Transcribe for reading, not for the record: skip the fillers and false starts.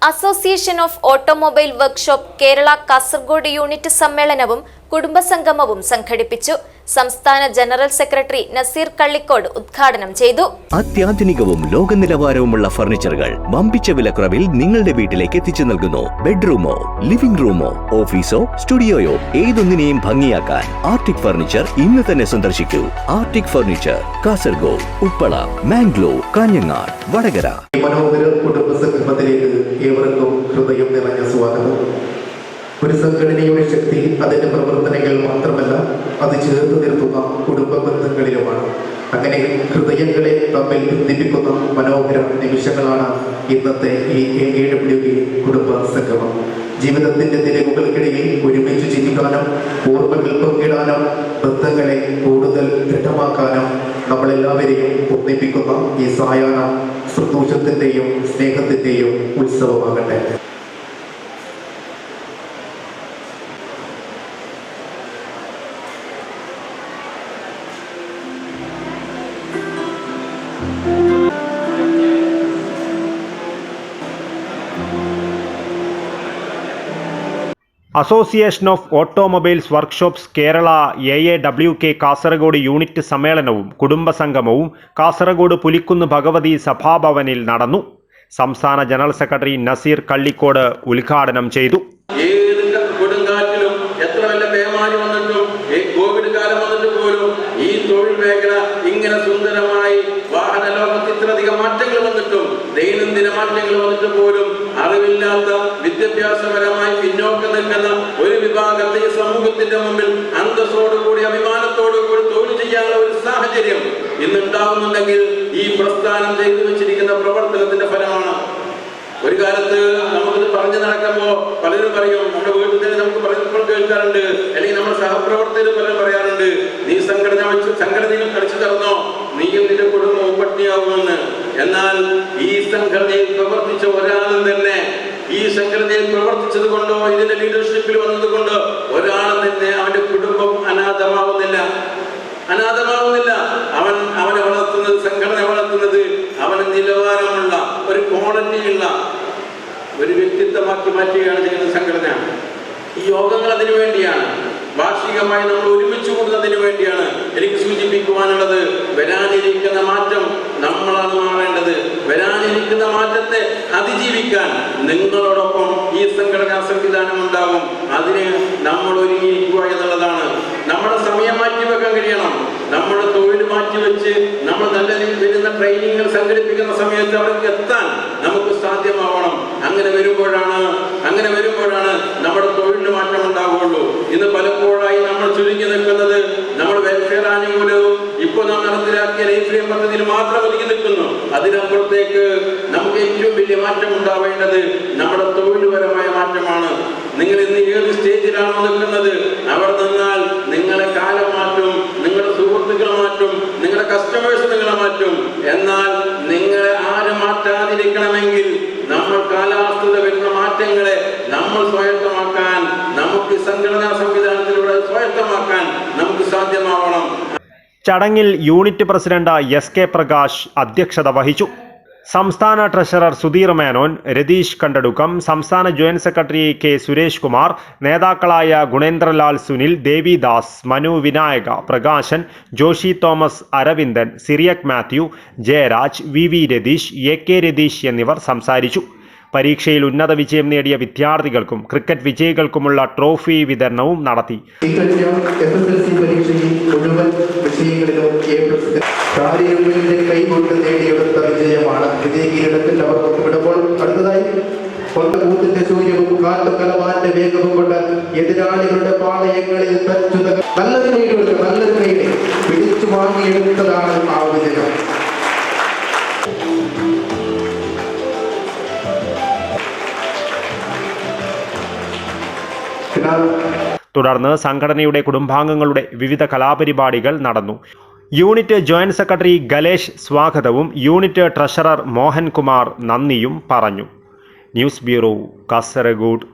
Association of automobile workshop Kerala Kasaragod unit സമ്മേളനവും കുടുംബസംഗമവും സംഘടിപ്പിച്ചു. സംസ്ഥാന ജനറൽ സെക്രട്ടറി നസീർ കള്ളിക്കോട് ഉദ്ഘാടനം ചെയ്തു. അത്യാധുനികവും ലോക നിലവാരവുമുള്ള ഫർണിച്ചറുകൾ വമ്പിച്ച വിലക്കുറവിൽ നിങ്ങളുടെ വീട്ടിലേക്ക് എത്തിച്ചു നൽകുന്നു. ബെഡ്റൂമോ, ലിവിംഗ് റൂമോ, ഓഫീസോ, സ്റ്റുഡിയോയോ ഏതൊന്നിനെയും ഭംഗിയാക്കാൻ ആർട്ടിക് ഫർണിച്ചർ ഇന്ന് തന്നെ സന്ദർശിക്കൂ. Arctic furniture, Kasaragod, Uppala, Mangalore, Kanhangad, Vadakara. മനോഹര കുടുംബസംഗമത്തിലേക്ക് ഏവർക്കും ഹൃദയം നിറഞ്ഞ സ്വാഗതം. ഒരു സംഘടനയുടെ ശക്തി അതിന്റെ പ്രവർത്തനങ്ങൾ മാത്രമല്ല, അത് ചേർത്ത് നിർത്തുന്ന കുടുംബ ബന്ധങ്ങളിലുമാണ്. അങ്ങനെ ഹൃദയങ്ങളെ തമ്മിൽ ബന്ധിപ്പിക്കുന്ന മനോഹര നിമിഷങ്ങളാണ് ഇന്നത്തെ ഈ AAWK കുടുംബ സംഗമം. ജീവിതത്തിന്റെ തിരക്കുകൾക്കിടയിൽ ഒരുമിച്ച് ജീവിക്കാനും ഓർമ്മകൾ പങ്കിടാനും ബന്ധങ്ങളെ കൂടുതൽ ദൃഢമാക്കാനും നമ്മളെല്ലാവരെയും ഒന്നിപ്പിക്കുന്ന ഈ സായാഹ്നം സന്തോഷത്തിന്റെയും സ്നേഹത്തിന്റെയും ഉത്സവമാകട്ടെ. Association of automobiles workshops Kerala AAWK Kasaragod unit സമ്മേളനവും കുടുംബസംഗമവും കാസർഗോഡ് പുലിക്കുന്ന് ഭഗവതി സഭാഭവനിൽ നടന്നു. സംസ്ഥാന ജനറൽ സെക്രട്ടറി നസീർ കള്ളിക്കോട് ഉദ്ഘാടനം ചെയ്തു. കൊടുങ്കാറ്റിലും എത്ര വല്ല പേമാരി വന്നിട്ടും കോവിഡ് കാലം വന്നിട്ട് പോലും ഈ തൊഴിൽ മേഖല ഇങ്ങനെ സുന്ദരമായി വാഹന ലോകത്ത് ഇത്രയധികം മാറ്റങ്ങൾ വന്നിട്ടും ദൈനംദിന മാറ്റങ്ങൾ വന്നിട്ട് പോലും അറിവില്ലാത്ത വിദ്യാഭ്യാസപരമായി പിന്നോക്കം നിൽക്കുന്ന ഒരു വിഭാഗത്തെ ഈ സമൂഹത്തിന്റെ മുമ്പിൽ അന്തസ്സോടുകൂടി അഭിമാനത്തോടുകൂടി തൊഴിൽ ചെയ്യാനുള്ള ഒരു സാഹചര്യം ഇന്നുണ്ടാവുന്നുണ്ടെങ്കിൽ ഈ പ്രസ്ഥാനം ചെയ്തു വെച്ചിരിക്കുന്ന പ്രവർത്തനത്തിന്റെ ഫലമാണ്. ഒരു കാലത്ത് നമുക്കിത് പറഞ്ഞു നടക്കുമ്പോൾ പലരും പറയും, നമ്മുടെ വീട്ടിൽ തന്നെ നമുക്ക് പറയുമ്പോൾ കേൾക്കാറുണ്ട്, അല്ലെങ്കിൽ നമ്മുടെ സഹപ്രവർത്തകർ പലരും പറയാറുണ്ട്, നീ സംഘടനയിൽ കളിച്ചു തന്നോ, നീയും നിന്റെ കുടുംബവും പട്ടിണിയാവുമെന്ന്. എന്നാൽ ഈ സംഘടനയിൽ പ്രവർത്തിച്ച ഒരാളും തന്നെ, ഈ സംഘടനയിൽ പ്രവർത്തിച്ചത് കൊണ്ടോ ഇതിന്റെ ലീഡർഷിപ്പിൽ വന്നത് കൊണ്ടോ ഒരാളും തന്നെ അവന്റെ കുടുംബം അനാഥമാവുന്നില്ല. അവനെ വളർത്തുന്നത്, സംഘടന വളർത്തുന്നത് അവന് നിലവാരമുള്ള ഒരു ക്വാളിറ്റിയുള്ള ഒരു വ്യക്തിത്വമാക്കി മാറ്റുകയാണ് ചെയ്യുന്ന സംഘടന. ഈ യോഗങ്ങൾ അതിനു വേണ്ടിയാണ്, വാർഷികമായി നമ്മൾ ഒരുമിച്ച് കൂടുന്നതിന് വേണ്ടിയാണ്. എനിക്ക് സൂചിപ്പിക്കുവാനുള്ളത്, വരാനിരിക്കുന്ന മാറ്റം നമ്മളാണ് മാറേണ്ടത്. വരാനിരിക്കുന്ന മാറ്റത്തെ അതിജീവിക്കാൻ നിങ്ങളോടൊപ്പം ഈ സംഘടനാ സംവിധാനം ഉണ്ടാകും. അതിന് നമ്മൾ ഒരുങ്ങിയിരിക്കുക എന്നുള്ളതാണ്. നമ്മുടെ സമയം മാറ്റിവെക്കാൻ കഴിയണം. നമ്മുടെ തൊഴിൽ മാറ്റിവെച്ച് നമ്മൾ നല്ല വരുന്ന ട്രെയിനിങ്ങുകൾ സംഘടിപ്പിക്കുന്ന സമയത്ത് അവർക്ക് എത്താൻ നമുക്ക് സാധ്യമാവണം. അങ്ങനെ വരുമ്പോഴാണ് നമ്മുടെ തൊഴിലിന് മാറ്റം ഉണ്ടാവുകയുള്ളൂ. ഇന്ന് പലപ്പോഴായി നമ്മൾ ചുരുങ്ങി നിൽക്കുന്നത് നമ്മുടെ വെൽഫെയർ ആനുകൂല്യവും ഇപ്പോൾ നാം നടപ്പിലാക്കിയ ലൈഫ് ലൈൻ പദ്ധതിയിൽ മാത്രം ഒതുങ്ങി നിൽക്കുന്നു. അതിനപ്പുറത്തേക്ക് നമുക്ക് ഏറ്റവും വലിയ മാറ്റം ഉണ്ടാവേണ്ടത് നമ്മുടെ തൊഴിൽപരമായ മാറ്റമാണ്. നിങ്ങൾ ഇന്ന് ഏത് സ്റ്റേജിലാണോ നിൽക്കുന്നത്, അവിടെ നിന്നാൽ നിങ്ങളെ കാലം മാറ്റും, നിങ്ങളുടെ സുഹൃത്തുക്കളെ മാറ്റും, നിങ്ങളുടെ കസ്റ്റമേഴ്സ് നിങ്ങളെ മാറ്റും. എന്നാൽ നിങ്ങളെ ആരും മാറ്റാതിരിക്കണമെങ്കിൽ നമ്മൾ കാലാവസ്ഥ വരുന്ന മാറ്റങ്ങളെ നമ്മൾ സ്വായത്തമാക്കാൻ, നമുക്ക് സംഘടനാ സംവിധാനത്തിലൂടെ സ്വായത്തമാക്കാൻ നമുക്ക് സാധ്യമാവണം. ചടങ്ങിൽ യൂണിറ്റ് പ്രസിഡന്റ് SK പ്രകാശ് അധ്യക്ഷത വഹിച്ചു. സംസ്ഥാന ട്രഷറർ സുധീർ മേനോൻ, രതീഷ് കണ്ടടുക്കം, സംസ്ഥാന joint secretary K Suresh Kumar, നേതാക്കളായ ഗുണേന്ദ്രലാൽ സുനിൽ, ദേവിദാസ്, മനു വിനായക, പ്രകാശൻ, ജോഷി തോമസ്, അരവിന്ദൻ, സിറിയക് മാത്യു, ജയരാജ്, VV രതീഷ്, AK രതീഷ് എന്നിവർ സംസാരിച്ചു. പരീക്ഷയിൽ ഉന്നത വിജയം നേടിയ വിദ്യാർത്ഥികൾക്കും ക്രിക്കറ്റ് വിജയികൾക്കുമുള്ള ട്രോഫി വിതരണവും നടത്തി. കൈകൊണ്ട് നേടിയെടുത്ത വിജയമാണ്. വിജയകീരിടത്തിൽ അവർ വിടുമ്പോൾ അടുത്തതായി കൊണ്ടകൂത്തിന്റെ സൂര്യവും കാട്ടുകലമാന്റെ വേഗവും കൊണ്ട് എതിരാളികളുടെ പാളയങ്ങളിൽ നല്ലതിനെ പിടിച്ചു വാങ്ങിയെടുത്തതാണ് ആ വിജയം. തുടർന്ന് സംഘടനയുടെ കുടുംബാംഗങ്ങളുടെ വിവിധ കലാപരിപാടികൾ നടന്നു. യൂണിറ്റ് ജോയിന്റ് സെക്രട്ടറി ഗലേഷ് സ്വാഗതവും യൂണിറ്റ് ട്രഷറർ മോഹൻകുമാർ നന്ദിയും പറഞ്ഞു. News bureau, Kasaragod.